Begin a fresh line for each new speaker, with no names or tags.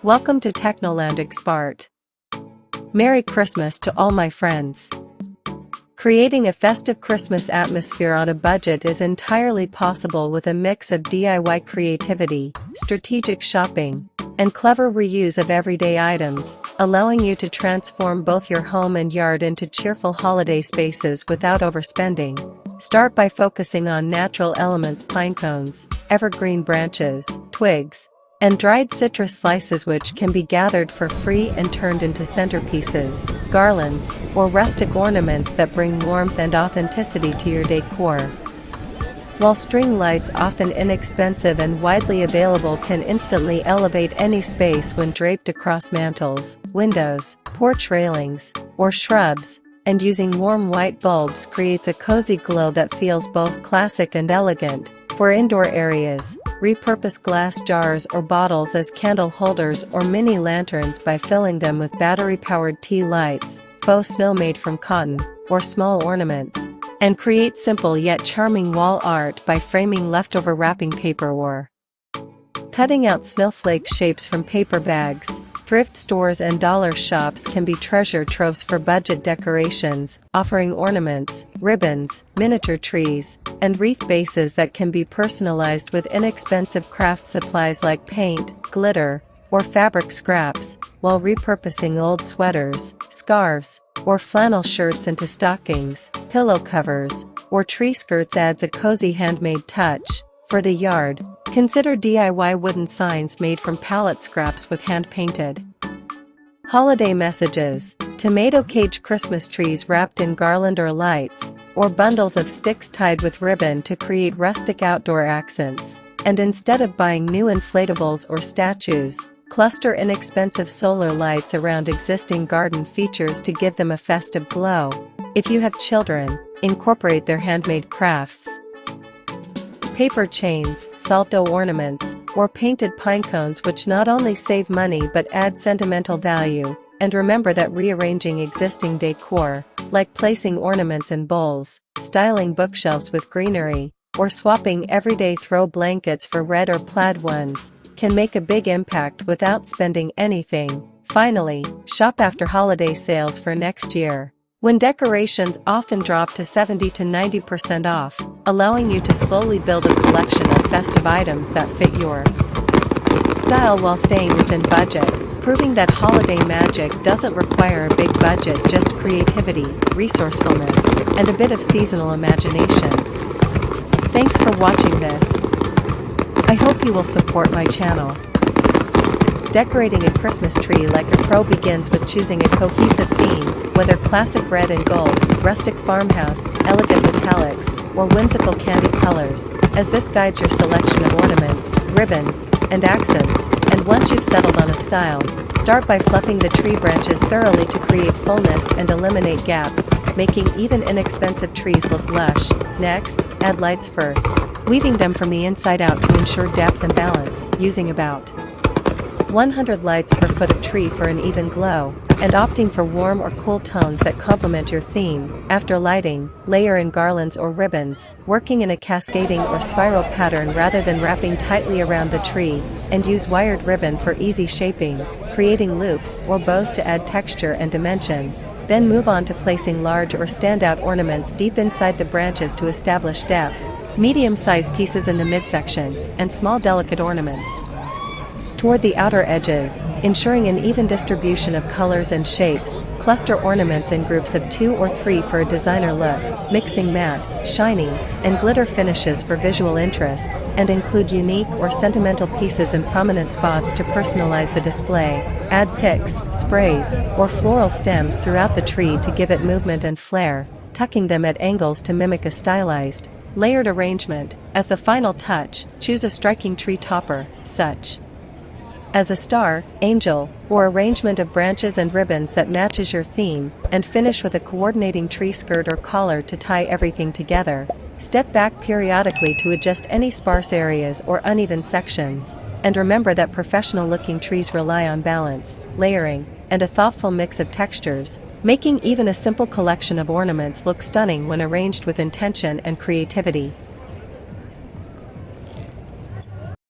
Welcome to Technoland Expart. Merry Christmas to all my friends. Creating a festive Christmas atmosphere on a budget is entirely possible with a mix of DIY creativity, strategic shopping, and clever reuse of everyday items, allowing you to transform both your home and yard into cheerful holiday spaces without overspending. Start by focusing on natural elements: pine cones, evergreen branches, twigs, and dried citrus slices, which can be gathered for free and turned into centerpieces, garlands, or rustic ornaments that bring warmth and authenticity to your decor. While string lights, often inexpensive and widely available, can instantly elevate any space when draped across mantels, windows, porch railings, or shrubs, and using warm white bulbs creates a cozy glow that feels both classic and elegant. For indoor areas, repurpose glass jars or bottles as candle holders or mini lanterns by filling them with battery-powered tea lights, faux snow made from cotton, or small ornaments, and create simple yet charming wall art by framing leftover wrapping paper or cutting out snowflake shapes from paper bags. Thrift stores and dollar shops can be treasure troves for budget decorations, offering ornaments, ribbons, miniature trees, and wreath bases that can be personalized with inexpensive craft supplies like paint, glitter, or fabric scraps, while repurposing old sweaters, scarves, or flannel shirts into stockings, pillow covers, or tree skirts adds a cozy handmade touch. For the yard, consider DIY wooden signs made from pallet scraps with hand-painted holiday messages, tomato cage Christmas trees wrapped in garland or lights, or bundles of sticks tied with ribbon to create rustic outdoor accents. And instead of buying new inflatables or statues, cluster inexpensive solar lights around existing garden features to give them a festive glow. If you have children, incorporate their handmade crafts. Paper chains, salt dough ornaments, or painted pine cones, which not only save money but add sentimental value. And remember that rearranging existing decor, like placing ornaments in bowls, styling bookshelves with greenery, or swapping everyday throw blankets for red or plaid ones, can make a big impact without spending anything. Finally, shop after holiday sales for next year, when decorations often drop to 70 to 90% off, allowing you to slowly build a collection of festive items that fit your style while staying within budget, proving that holiday magic doesn't require a big budget, just creativity, resourcefulness, and a bit of seasonal imagination. Thanks for watching this. I hope you will support my channel. Decorating a Christmas tree like a pro begins with choosing a cohesive theme, whether classic red and gold, rustic farmhouse, elegant metallics, or whimsical candy colors, as this guides your selection of ornaments, ribbons, and accents. And once you've settled on a style, start by fluffing the tree branches thoroughly to create fullness and eliminate gaps, making even inexpensive trees look lush. Next, add lights first, weaving them from the inside out to ensure depth and balance, using about 100 lights per foot of tree for an even glow, and opting for warm or cool tones that complement your theme. After lighting, layer in garlands or ribbons, working in a cascading or spiral pattern rather than wrapping tightly around the tree, and use wired ribbon for easy shaping, creating loops or bows to add texture and dimension. Then move on to placing large or standout ornaments deep inside the branches to establish depth, medium-sized pieces in the midsection, and small delicate ornaments toward the outer edges, ensuring an even distribution of colors and shapes. Cluster ornaments in groups of 2 or 3 for a designer look, mixing matte, shiny, and glitter finishes for visual interest, and include unique or sentimental pieces in prominent spots to personalize the display. Add picks, sprays, or floral stems throughout the tree to give it movement and flair, tucking them at angles to mimic a stylized, layered arrangement. As the final touch, choose a striking tree topper, such as a star, angel, or arrangement of branches and ribbons that matches your theme, and finish with a coordinating tree skirt or collar to tie everything together. Step back periodically to adjust any sparse areas or uneven sections, and remember that professional-looking trees rely on balance, layering, and a thoughtful mix of textures, making even a simple collection of ornaments look stunning when arranged with intention and creativity.